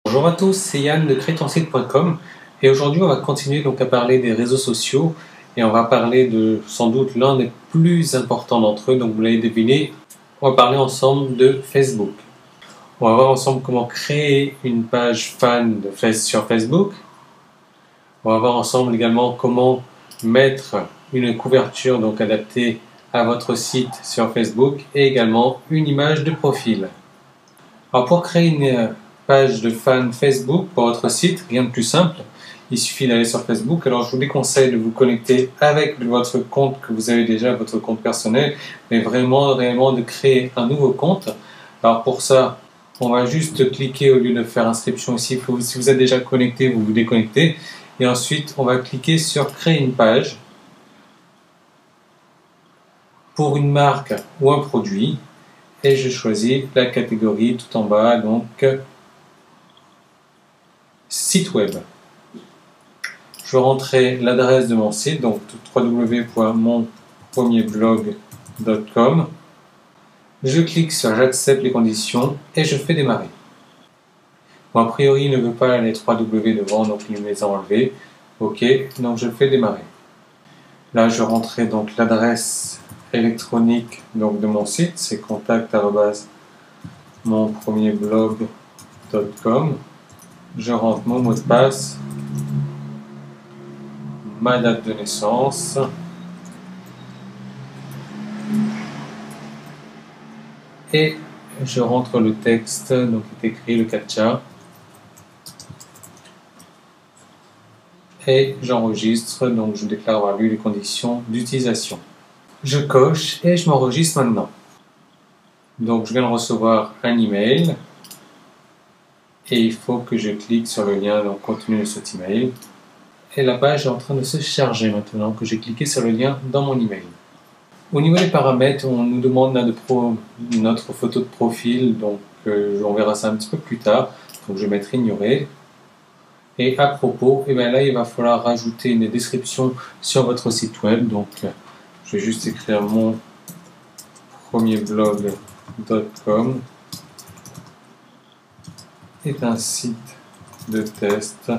Bonjour à tous, c'est Yann de créetonsite.com et aujourd'hui on va continuer donc à parler des réseaux sociaux et on va parler de sans doute l'un des plus importants d'entre eux, donc vous l'avez deviné, on va parler ensemble de Facebook. On va voir ensemble comment créer une page fan sur Facebook. On va voir ensemble également comment mettre une couverture donc adaptée à votre site sur Facebook et également une image de profil. Alors pour créer une page de fan Facebook pour votre site, rien de plus simple, il suffit d'aller sur Facebook. Alors je vous déconseille de vous connecter avec votre compte que vous avez déjà, votre compte personnel, mais vraiment réellement de créer un nouveau compte. Alors pour ça, on va juste cliquer au lieu de faire inscription ici. Si vous êtes déjà connecté, vous vous déconnectez. Et ensuite, on va cliquer sur créer une page pour une marque ou un produit. Et je choisis la catégorie tout en bas, donc site web. Je vais rentrer l'adresse de mon site, donc www.monpremierblog.com. Je clique sur j'accepte les conditions et je fais démarrer. Bon, a priori, il ne veut pas les 3 W devant, donc il me les a enlevés. OK, donc je fais démarrer. Là, je rentrais donc l'adresse électronique donc, de mon site, c'est contact@monpremierblog.com. Je rentre mon mot de passe, ma date de naissance, et je rentre le texte, donc il est écrit le CAPTCHA, et j'enregistre, donc je déclare avoir lu les conditions d'utilisation. Je coche et je m'enregistre maintenant. Donc je viens de recevoir un email et il faut que je clique sur le lien donc contenu de cet email. Et la page est en train de se charger maintenant que j'ai cliqué sur le lien dans mon email. Au niveau des paramètres, on nous demande là notre photo de profil, donc on verra ça un petit peu plus tard. Donc je vais mettre ignorer. Et à propos, et bien là il va falloir rajouter une description sur votre site web. Donc je vais juste écrire monpremierblog.com est un site de test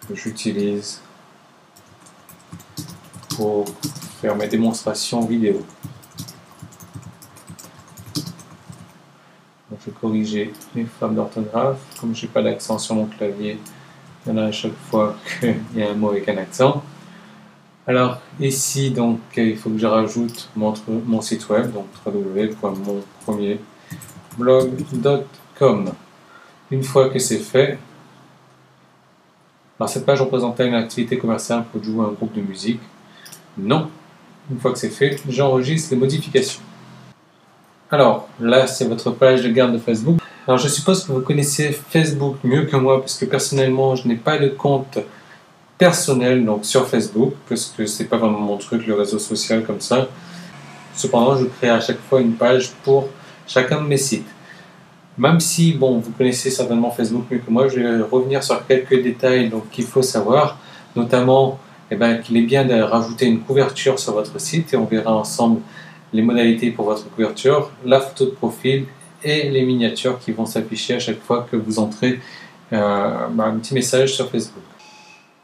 que j'utilise pour faire mes démonstrations vidéo. Donc, je vais corriger les fautes d'orthographe. Comme je n'ai pas d'accent sur mon clavier, il y en a à chaque fois qu'il y a un mot avec un accent. Alors ici, donc, il faut que je rajoute mon site web, donc www.monpremierblog.com. Une fois que c'est fait, alors cette page représentait une activité commerciale pour jouer à un groupe de musique. Non. Une fois que c'est fait, j'enregistre les modifications. Alors là, c'est votre page de garde de Facebook. Alors je suppose que vous connaissez Facebook mieux que moi, parce que personnellement, je n'ai pas de compte personnel donc sur Facebook, parce que c'est pas vraiment mon truc, le réseau social comme ça. Cependant, je crée à chaque fois une page pour chacun de mes sites. Même si, bon, vous connaissez certainement Facebook mieux que moi, je vais revenir sur quelques détails donc qu'il faut savoir, notamment qu'il est bien de rajouter une couverture sur votre site, et on verra ensemble les modalités pour votre couverture, la photo de profil et les miniatures qui vont s'afficher à chaque fois que vous entrez un petit message sur Facebook.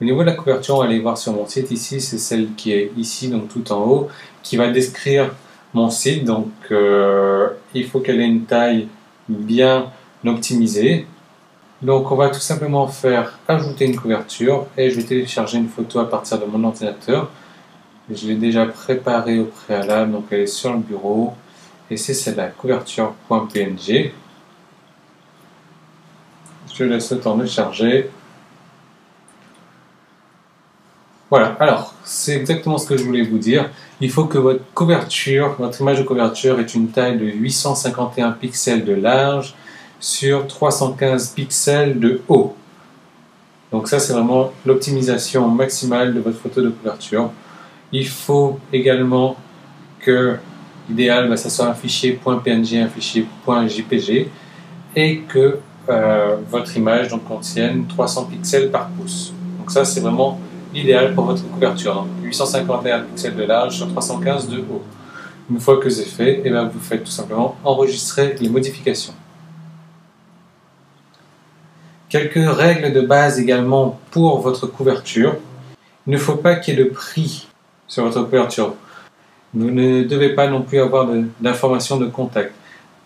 Au niveau de la couverture, on va aller voir sur mon site ici, c'est celle qui est ici, donc tout en haut, qui va décrire mon site. Donc il faut qu'elle ait une taille bien optimisée. Donc on va tout simplement faire ajouter une couverture et je vais télécharger une photo à partir de mon ordinateur. Je l'ai déjà préparée au préalable, donc elle est sur le bureau et c'est celle-là, couverture.png. Je laisse le temps de charger. Voilà, alors c'est exactement ce que je voulais vous dire. Il faut que votre image de couverture ait une taille de 851 pixels de large sur 315 pixels de haut. Donc ça, c'est vraiment l'optimisation maximale de votre photo de couverture. Il faut également que l'idéal, ça soit un fichier .png, un fichier .jpg et que votre image donc, contienne 300 pixels par pouce. Donc ça, c'est vraiment l'idéal pour votre couverture. Donc 851 pixels de large sur 315 de haut. Une fois que c'est fait, vous faites tout simplement enregistrer les modifications. Quelques règles de base également pour votre couverture. Il ne faut pas qu'il y ait de prix sur votre couverture. Vous ne devez pas non plus avoir d'informations de contact.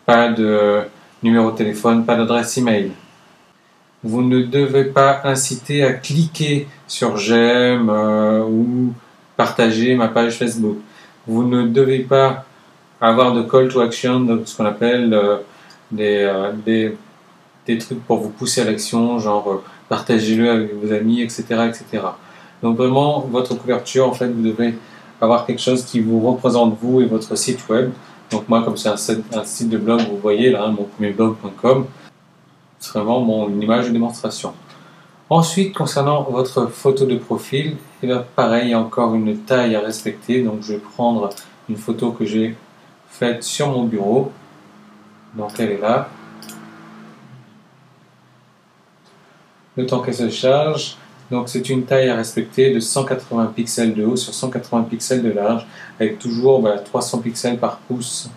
Pas de numéro de téléphone, pas d'adresse email. Vous ne devez pas inciter à cliquer sur j'aime ou partager ma page Facebook. Vous ne devez pas avoir de call to action, donc ce qu'on appelle des trucs pour vous pousser à l'action, genre partagez-le avec vos amis, etc., etc. Donc vraiment, votre couverture, en fait, vous devez avoir quelque chose qui vous représente vous et votre site web. Donc moi, comme c'est un site de blog, vous voyez là, mon premier blog.com, c'est vraiment une image de démonstration. Ensuite, concernant votre photo de profil, et là, pareil, il y a encore une taille à respecter. Donc je vais prendre une photo que j'ai faite sur mon bureau. Donc elle est là. Le temps qu'elle se charge. Donc c'est une taille à respecter de 180 pixels de haut sur 180 pixels de large, avec toujours 300 pixels par pouce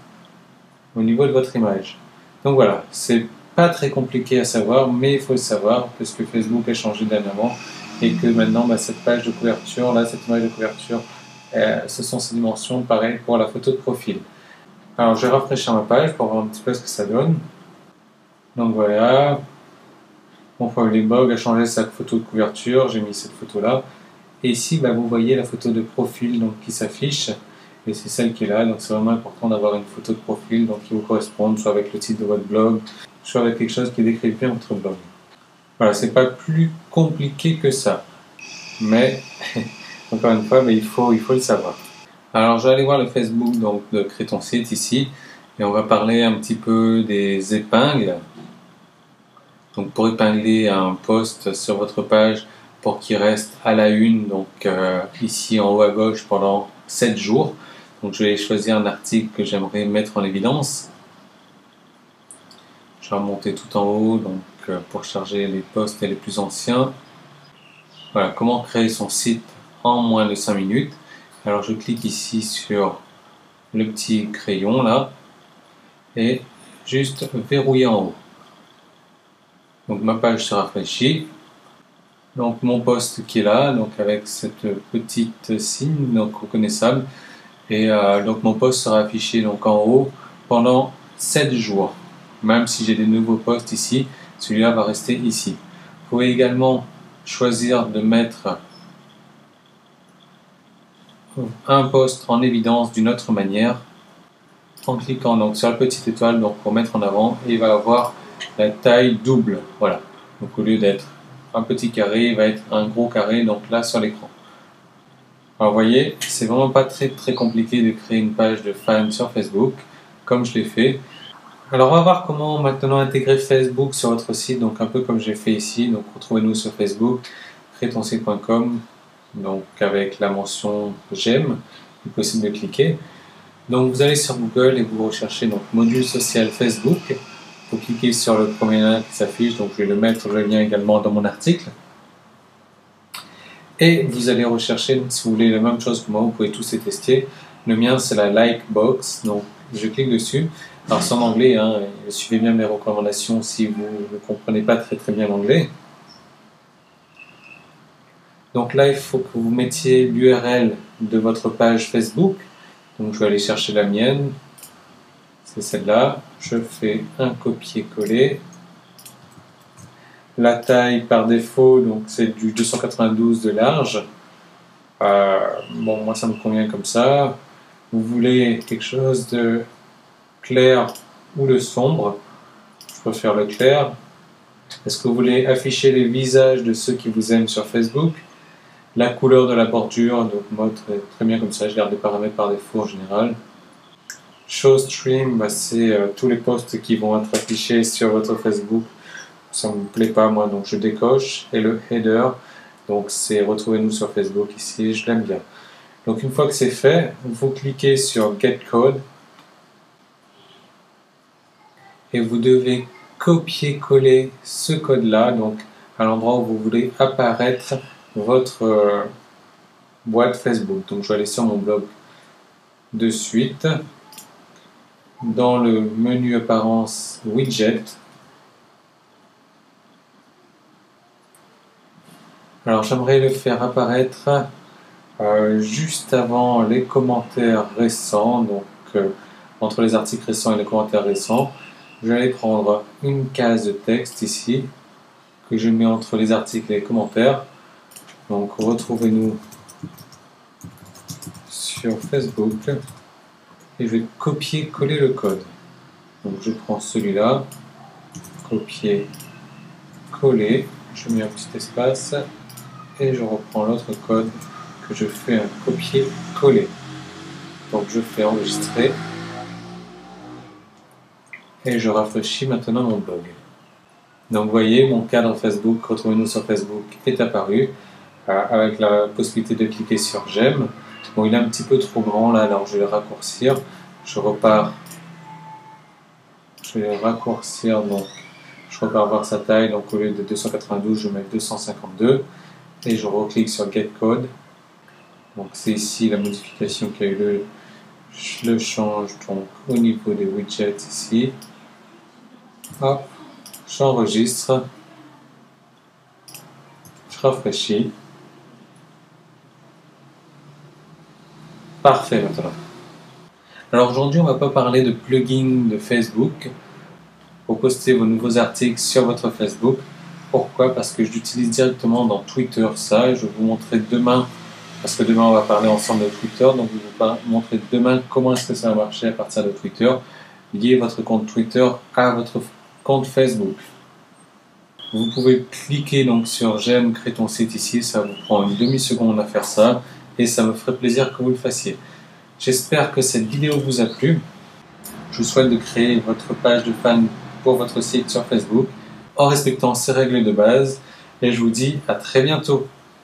au niveau de votre image. Donc voilà, c'est pas très compliqué à savoir, mais il faut le savoir parce que Facebook a changé dernièrement et que maintenant cette page de couverture, là, cette image de couverture, ce sont ces dimensions, pareil pour la photo de profil. Alors je vais rafraîchir ma page pour voir un petit peu ce que ça donne. Donc voilà. Mon Firebug a changé sa photo de couverture, j'ai mis cette photo là. Et ici, vous voyez la photo de profil donc, qui s'affiche. Et c'est celle qui est là. Donc c'est vraiment important d'avoir une photo de profil donc, qui vous corresponde, soit avec le titre de votre blog, soit avec quelque chose qui décrit bien votre blog. Voilà, c'est pas plus compliqué que ça. Mais, encore une fois, il faut le savoir. Alors je vais aller voir le Facebook donc, de Crée ton site ici. Et on va parler un petit peu des épingles. Donc pour épingler un post sur votre page pour qu'il reste à la une, donc ici en haut à gauche pendant 7 jours. Donc je vais choisir un article que j'aimerais mettre en évidence. Je vais remonter tout en haut donc pour charger les posts les plus anciens. Voilà, comment créer son site en moins de 5 minutes. Alors je clique ici sur le petit crayon là et juste verrouiller en haut. Donc ma page se rafraîchit. Donc mon post qui est là, donc avec cette petite signe donc reconnaissable. Et donc mon post sera affiché donc en haut pendant 7 jours. Même si j'ai des nouveaux posts ici, celui-là va rester ici. Vous pouvez également choisir de mettre un post en évidence d'une autre manière en cliquant donc sur la petite étoile donc pour mettre en avant et il va avoir la taille double. Voilà. Donc au lieu d'être un petit carré, il va être un gros carré donc là sur l'écran. Alors vous voyez, c'est vraiment pas très compliqué de créer une page de fan sur Facebook comme je l'ai fait. Alors on va voir comment maintenant intégrer Facebook sur votre site, donc un peu comme j'ai fait ici. Donc retrouvez-nous sur Facebook, créetonsite.com, donc avec la mention j'aime, il est possible de cliquer. Donc vous allez sur Google et vous recherchez donc module social Facebook. Vous cliquez sur le premier lien qui s'affiche, donc je vais le mettre le lien également dans mon article. Et vous allez rechercher, si vous voulez la même chose que moi, vous pouvez tous les tester. Le mien c'est la like box, donc je clique dessus. Alors c'est en anglais, suivez bien mes recommandations si vous ne comprenez pas très bien l'anglais. Donc là il faut que vous mettiez l'URL de votre page Facebook. Donc je vais aller chercher la mienne, c'est celle-là. Je fais un copier-coller. La taille par défaut, donc c'est du 292 de large. Bon, moi ça me convient comme ça. Vous voulez quelque chose de clair ou de sombre. Je préfère le clair. Est-ce que vous voulez afficher les visages de ceux qui vous aiment sur Facebook? La couleur de la bordure, donc moi très bien comme ça, je garde les paramètres par défaut en général. Show stream, c'est tous les posts qui vont être affichés sur votre Facebook. Ça ne me plaît pas moi, donc je décoche. Et le header, donc c'est retrouvez-nous sur Facebook ici, je l'aime bien. Donc une fois que c'est fait, vous cliquez sur Get Code et vous devez copier-coller ce code-là, donc à l'endroit où vous voulez apparaître votre boîte Facebook. Donc je vais aller sur mon blog de suite. Dans le menu apparence widget, Alors j'aimerais le faire apparaître juste avant les commentaires récents, donc entre les articles récents et les commentaires récents. Je vais prendre une case de texte ici, que je mets entre les articles et les commentaires. Donc retrouvez-nous sur Facebook et je vais copier-coller le code. Donc je prends celui-là, copier-coller, je mets un petit espace et je reprends l'autre code que je fais un copier-coller. Donc je fais enregistrer et je rafraîchis maintenant mon blog. Donc vous voyez, mon cadre Facebook, retrouvez-nous sur Facebook, est apparu avec la possibilité de cliquer sur j'aime. Bon, il est un petit peu trop grand là, alors je vais le raccourcir. Je repars. Je vais le raccourcir, donc je repars voir sa taille. Donc au lieu de 292, je mets 252 et je reclique sur Get Code. Donc c'est ici la modification qui a eu lieu. Je le change donc au niveau des widgets ici. Hop, j'enregistre. Je rafraîchis. Parfait maintenant. Alors aujourd'hui, on ne va pas parler de plugin de Facebook pour poster vos nouveaux articles sur votre Facebook. Pourquoi? Parce que je l'utilise directement dans Twitter, ça, et je vais vous montrer demain, parce que demain on va parler ensemble de Twitter, donc je vais vous montrer demain comment est-ce que ça va marcher à partir de Twitter. Liez votre compte Twitter à votre compte Facebook. Vous pouvez cliquer donc sur j'aime, crée ton site ici, ça vous prend une demi-seconde à faire ça, et ça me ferait plaisir que vous le fassiez. J'espère que cette vidéo vous a plu. Je vous souhaite de créer votre page de fan pour votre site sur Facebook en respectant ces règles de base et je vous dis à très bientôt.